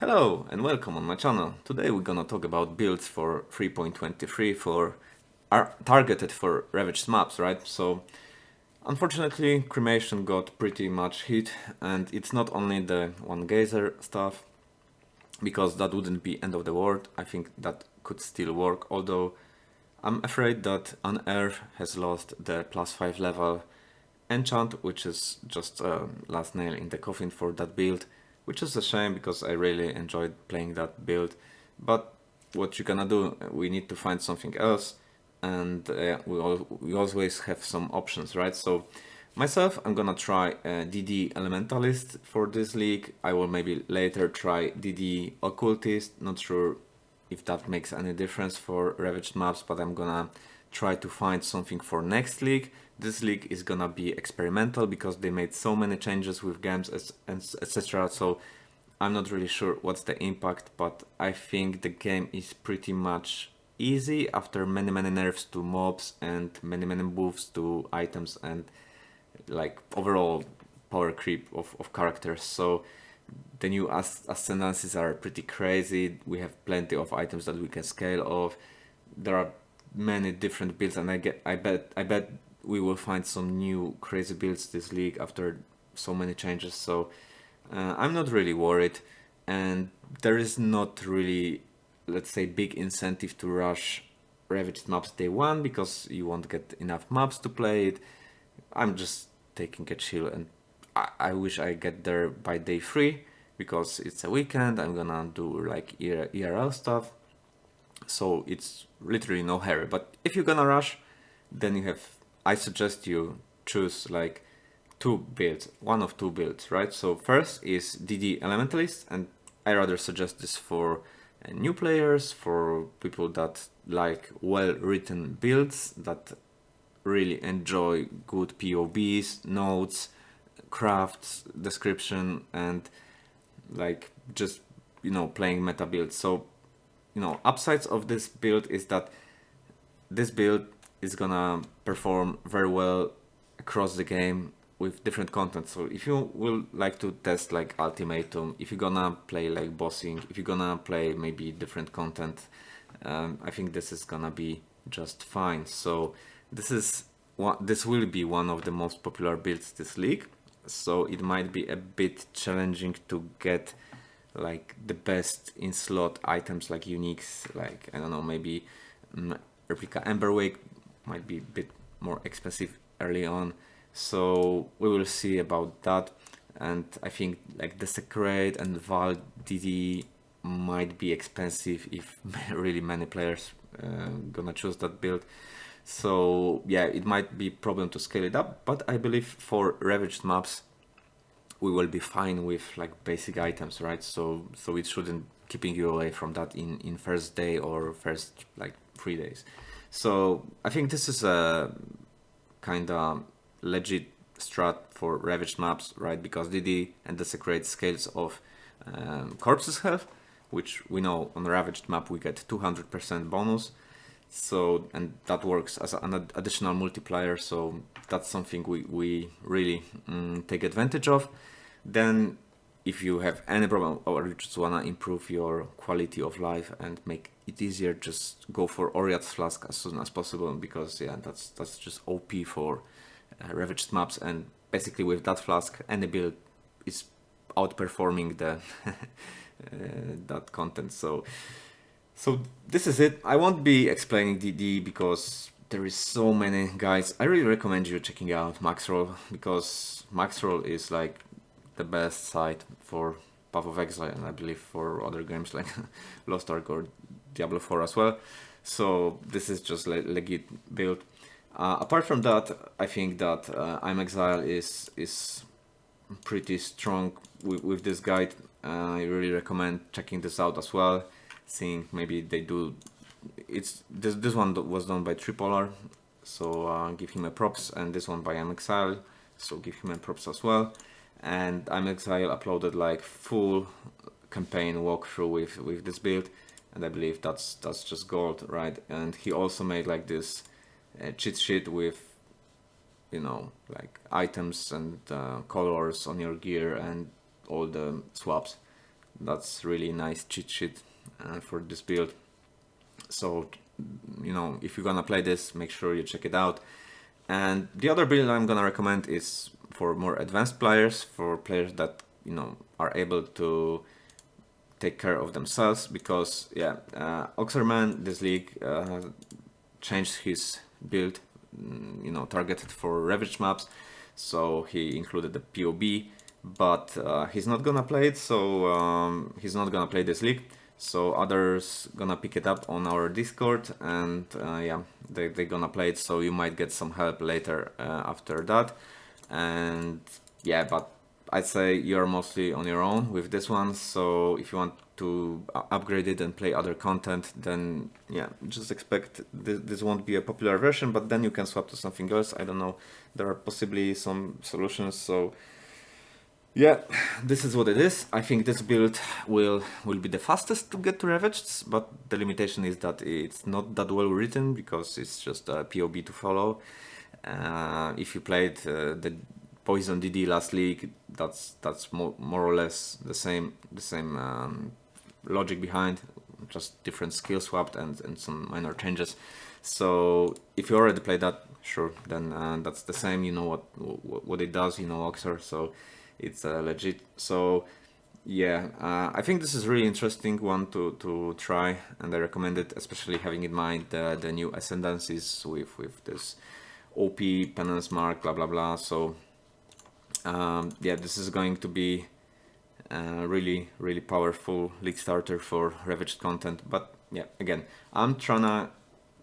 Hello and welcome on my channel. Today we're gonna talk about builds for 3.23 are targeted for ravaged maps, right? So unfortunately Cremation got pretty much hit, and it's not only the one geyser stuff, because that wouldn't be end of the world. I think that could still work, although I'm afraid that Unearth has lost the +5 level enchant, which is just last nail in the coffin for that build, which is a shame because I really enjoyed playing that build. But what you gonna do? We need to find something else, and we always have some options, right? So myself, I'm gonna try DD Elementalist for this league. I will maybe later try DD Occultist. Not sure if that makes any difference for ravaged maps, but I'm gonna try to find something for next league. This league is gonna be experimental because they made so many changes with games etc. So I'm not really sure what's the impact, but I think the game is pretty much easy after many nerfs to mobs and many buffs to items and like overall power creep of characters. So the new ascendancies are pretty crazy. We have plenty of items that we can scale off. There are many different builds, and I bet we will find some new crazy builds this league after so many changes. So I'm not really worried, and there is not really, let's say, big incentive to rush Ravaged maps day one because you won't get enough maps to play it. I'm just taking a chill, and I wish I get there by day 3 because it's a weekend. I'm gonna do like ERL stuff, so it's literally no hurry. But if you're gonna rush, then I suggest you choose like one of two builds, right? So first is DD Elementalist, and I rather suggest this for new players, for people that like well-written builds, that really enjoy good POBs, notes, crafts, description, and like just, playing meta builds. So, upsides of this build is that this build is gonna perform very well across the game with different content. So if you will like to test like ultimatum, if you're gonna play like bossing, if you're gonna play maybe different content, I think this is gonna be just fine. So this will be one of the most popular builds this league. So it might be a bit challenging to get like the best in slot items, like uniques, like I don't know, maybe replica Emberwake might be a bit more expensive early on. So we will see about that. And I think like Desecrate and Val DD might be expensive if really many players gonna choose that build. So yeah, it might be problem to scale it up, but I believe for ravaged maps we will be fine with like basic items, right? So it shouldn't keeping you away from that in first day or first like 3 days. So I think this is a kind of legit strat for ravaged maps, right? Because DD and Desecrate scales of corpses health, which we know on a ravaged map we get 200% bonus. So, and that works as an additional multiplier, so that's something we really take advantage of. Then if you have any problem or you just wanna improve your quality of life and make it easier, just go for Oriat's Flask as soon as possible, because yeah, that's just OP for ravaged maps. And basically with that flask, any build is outperforming the that content. So this is it. I won't be explaining DD because there is so many guys. I really recommend you checking out maxroll, because maxroll is like the best site for Path of Exile, and I believe for other games like Lost Ark or Diablo 4 as well. So this is just legit build. Apart from that, I think that imexile is pretty strong with this guide. I really recommend checking this out as well, seeing maybe they do. This one was done by Tripolar, so give him a props, and this one by imexile, so give him a props as well. And imexile uploaded like full campaign walkthrough with this build, and I believe that's just gold, right? And he also made like this cheat sheet with, like items and colors on your gear and all the swaps. that's really nice cheat sheet for this build. So, you know, if you're gonna play this, make sure you check it out. And the other build I'm gonna recommend is for more advanced players, for players that, you know, are able to take care of themselves, because yeah, Auxermen this league changed his build, you know, targeted for Ravaged maps, so he included the POE, but he's not gonna play it, so he's not gonna play this league. So others gonna pick it up on our Discord, and yeah, they're gonna play it, so you might get some help later after that. And yeah, but I'd say you're mostly on your own with this one, so if you want to upgrade it and play other content, then yeah, just expect this won't be a popular version, but then you can swap to something else. I don't know, there are possibly some solutions, so yeah, this is what it is. I think this build will be the fastest to get to Ravaged, but the limitation is that it's not that well written, because it's just a POB to follow. If you played the Poison DD last league, that's more or less the same logic behind, just different skill swapped and some minor changes. So if you already played that, sure, then that's the same. You know what it does. You know Auxer, so it's legit. So yeah, I think this is really interesting one to try, and I recommend it, especially having in mind the new ascendancies with this OP penance mark, blah blah blah. So yeah, this is going to be really powerful league starter for Ravaged content. But yeah, again, I'm trying to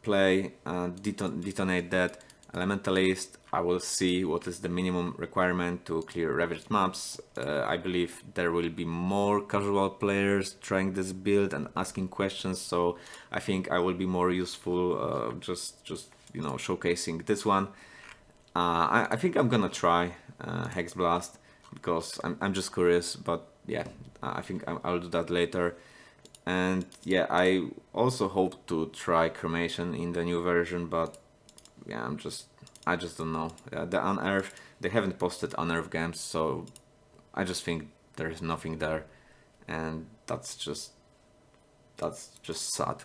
play detonate that Elementalist. I will see what is the minimum requirement to clear Ravaged maps. I believe there will be more casual players trying this build and asking questions, so I think I will be more useful just you know, showcasing this one. I think I'm gonna try Hexblast, because I'm just curious, but yeah, I think I'll do that later. And yeah, I also hope to try Cremation in the new version, but yeah, I just don't know. The Unearth, they haven't posted Unearth games, so I just think there's nothing there, and that's just sad.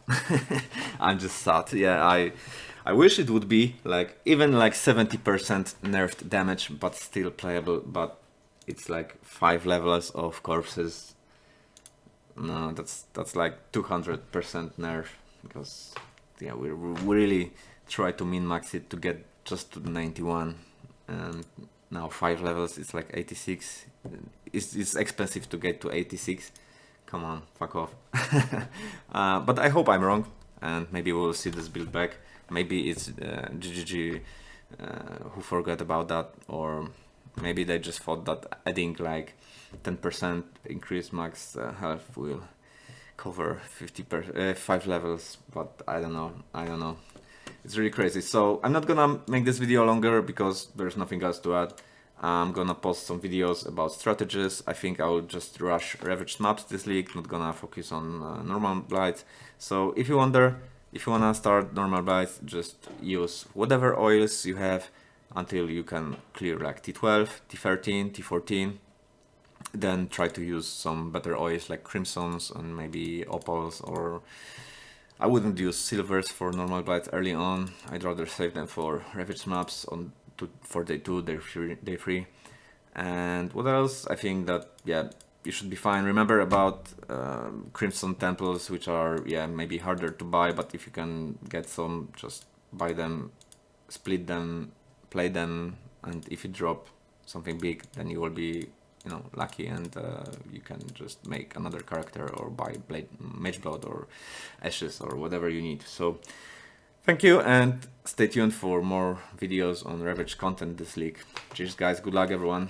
I'm just sad. Yeah, I wish it would be like even like 70% nerfed damage, but still playable. But it's like 5 levels of corpses. No, that's like 200% nerf, because yeah, we really try to min-max it to get just to the 91, and now 5 levels, it's like 86. It's expensive to get to 86. Come on, fuck off. But I hope I'm wrong, and maybe we'll see this build back. Maybe it's GGG who forgot about that, or maybe they just thought that adding like 10% increase max health will cover 5 levels, but I don't know. It's really crazy. So I'm not gonna make this video longer, because there's nothing else to add. I'm gonna post some videos about strategies. I think I will just rush Ravaged maps this league, not gonna focus on normal blights. So if you wanna start normal blights, just use whatever oils you have until you can clear like T12, T13, T14. Then try to use some better oils like crimsons and maybe opals, or I wouldn't use silvers for normal blights early on. I'd rather save them for Ravaged maps for day 2, day 3. And what else? I think that yeah, you should be fine. Remember about Crimson Temples, which are yeah, maybe harder to buy, but if you can get some, just buy them, split them, play them, and if you drop something big, then you will be, you know, lucky, and you can just make another character or buy Mage Blood or Ashes or whatever you need. So thank you, and stay tuned for more videos on Ravaged content this league. Cheers guys, good luck everyone.